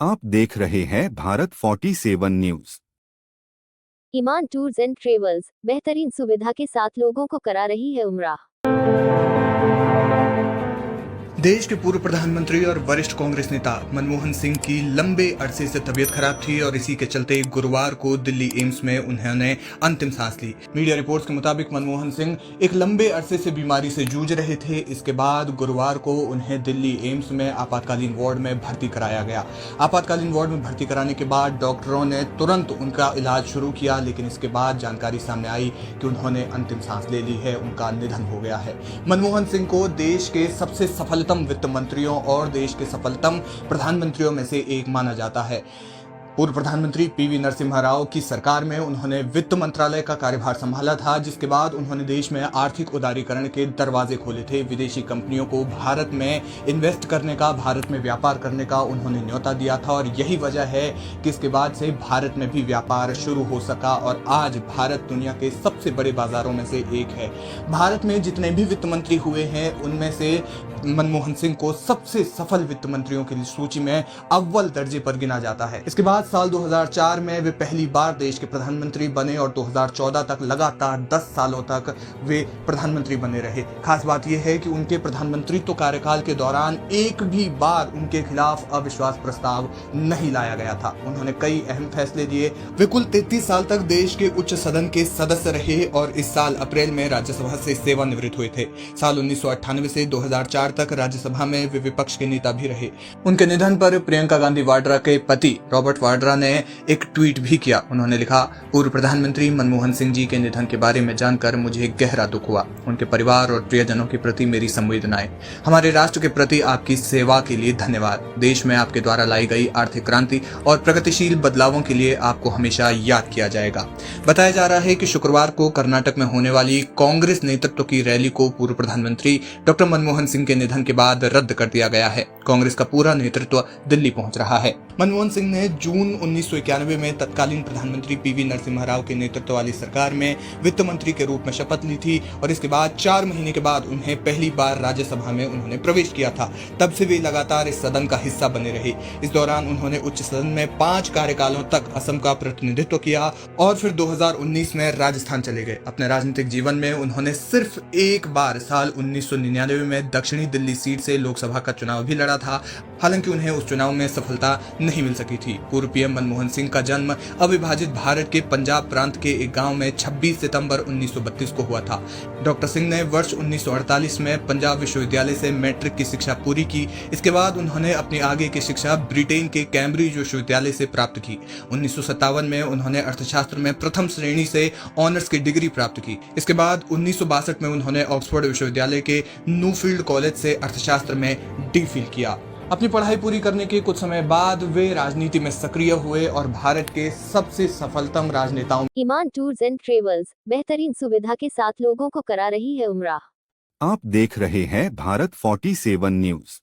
आप देख रहे हैं Bharat 47 news. Iman tours and travels बेहतरीन सुविधा के साथ लोगों को करा रही है उम्रा। देश के पूर्व प्रधानमंत्री और वरिष्ठ कांग्रेस नेता मनमोहन सिंह की लंबे अरसे से तबीयत खराब थी और इसी के चलते गुरुवार को दिल्ली एम्स में उन्होंने अंतिम सांस ली। मीडिया रिपोर्ट्स के मुताबिक मनमोहन सिंह एक लंबे अरसे से बीमारी से जूझ रहे थे। इसके बाद गुरुवार को उन्हें दिल्ली एम्स में आपातकालीन वार्ड में भर्ती कराया गया। आपातकालीन वार्ड में भर्ती कराने के बाद डॉक्टरों ने तुरंत उनका इलाज शुरू किया, लेकिन इसके बाद जानकारी सामने आई कि उन्होंने अंतिम सांस ले ली है, उनका निधन हो गया है। मनमोहन सिंह को देश के सबसे सफलतम वित्त मंत्रियों और देश के सफलतम प्रधानमंत्रियों में से एक माना जाता है। पूर्व प्रधानमंत्री पीवी नरसिम्हा राव की सरकार में उन्होंने वित्त मंत्रालय का कार्यभार संभाला था, जिसके बाद उन्होंने देश में आर्थिक उदारीकरण के दरवाजे खोले थे। विदेशी कंपनियों को भारत में इन्वेस्ट करने का, भारत में व्यापार करने का उन्होंने न्योता दिया था और यही वजह है कि इसके बाद से भारत में भी व्यापार शुरू हो सका और आज भारत दुनिया के सबसे बड़े बाजारों में से एक है। भारत में जितने भी वित्त मंत्री हुए हैं उनमें से मनमोहन सिंह को सबसे सफल वित्त मंत्रियों की सूची में अव्वल दर्जे पर गिना जाता है। इसके बाद साल 2004 में वे पहली बार देश के प्रधानमंत्री बने और 2014 तक लगातार 10 सालों तक वे प्रधानमंत्री बने रहे। खास बात यह है कि उनके प्रधानमंत्रित्व कार्यकाल के दौरान एक भी बार उनके खिलाफ अविश्वास प्रस्ताव नहीं लाया गया था। उन्होंने कई अहम फैसले दिए। वे कुल 33 साल तक देश के उच्च सदन के सदस्य रहे और इस साल अप्रैल में राज्यसभा से सेवानिवृत्त हुए थे। साल 1998 से 2004 तक राज्यसभा में वे विपक्ष के नेता भी रहे। उनके निधन पर प्रियंका गांधी वाड्रा के पति रॉबर्ट वाड्रा ने एक ट्वीट भी किया। उन्होंने लिखा, पूर्व प्रधानमंत्री मनमोहन सिंह जी के निधन के बारे में जानकर मुझे गहरा दुख हुआ। उनके परिवार और प्रियजनों के प्रति मेरी संवेदनाएं। हमारे राष्ट्र के प्रति आपकी सेवा के लिए धन्यवाद। देश में आपके द्वारा लाई गई आर्थिक क्रांति और प्रगतिशील बदलावों के लिए आपको हमेशा याद किया जाएगा। बताया जा रहा है कि शुक्रवार को कर्नाटक में होने वाली कांग्रेस नेतृत्व की रैली को पूर्व प्रधानमंत्री डॉक्टर मनमोहन सिंह के निधन के बाद रद्द कर दिया गया है। कांग्रेस का पूरा नेतृत्व दिल्ली पहुंच रहा है। मनमोहन सिंह ने जून 1991 में तत्कालीन प्रधानमंत्री पीवी नरसिम्हा राव के नेतृत्व वाली सरकार में वित्त मंत्री के रूप में शपथ ली थी और इसके बाद 4 महीने के बाद उन्हें पहली बार राज्यसभा में उन्होंने प्रवेश किया था। तब से वे लगातार इस सदन का हिस्सा बने रहे। इस दौरान उन्होंने उच्च सदन में 5 कार्यकालों तक असम का प्रतिनिधित्व किया और फिर 2019 में राजस्थान चले गए। अपने राजनीतिक जीवन में उन्होंने सिर्फ एक बार साल 1999 में दक्षिणी दिल्ली सीट से लोकसभा का चुनाव भी लड़ा था। हालांकि उन्हें उस चुनाव में सफलता नहीं मिल सकी थी। पूर्व पीएम मनमोहन सिंह का जन्म अविभाजित भारत के पंजाब प्रांत के एक गांव में 26 सितंबर 1932 को हुआ था। डॉक्टर सिंह ने वर्ष 1948 में पंजाब विश्वविद्यालय से मैट्रिक की शिक्षा पूरी की। इसके बाद उन्होंने अपनी आगे की शिक्षा ब्रिटेन के कैम्ब्रिज विश्वविद्यालय से प्राप्त की। 1957 में उन्होंने अर्थशास्त्र में प्रथम श्रेणी से ऑनर्स की डिग्री प्राप्त की। इसके बाद 1962 में उन्होंने ऑक्सफोर्ड विश्वविद्यालय के न्यूफील्ड कॉलेज से अर्थशास्त्र में डी.फिल किया। अपनी पढ़ाई पूरी करने के कुछ समय बाद वे राजनीति में सक्रिय हुए और भारत के सबसे सफलतम राजनेताओं। ईमान टूर्स एंड ट्रेवल्स बेहतरीन सुविधा के साथ लोगों को करा रही है उम्रा। आप देख रहे हैं भारत 47 न्यूज।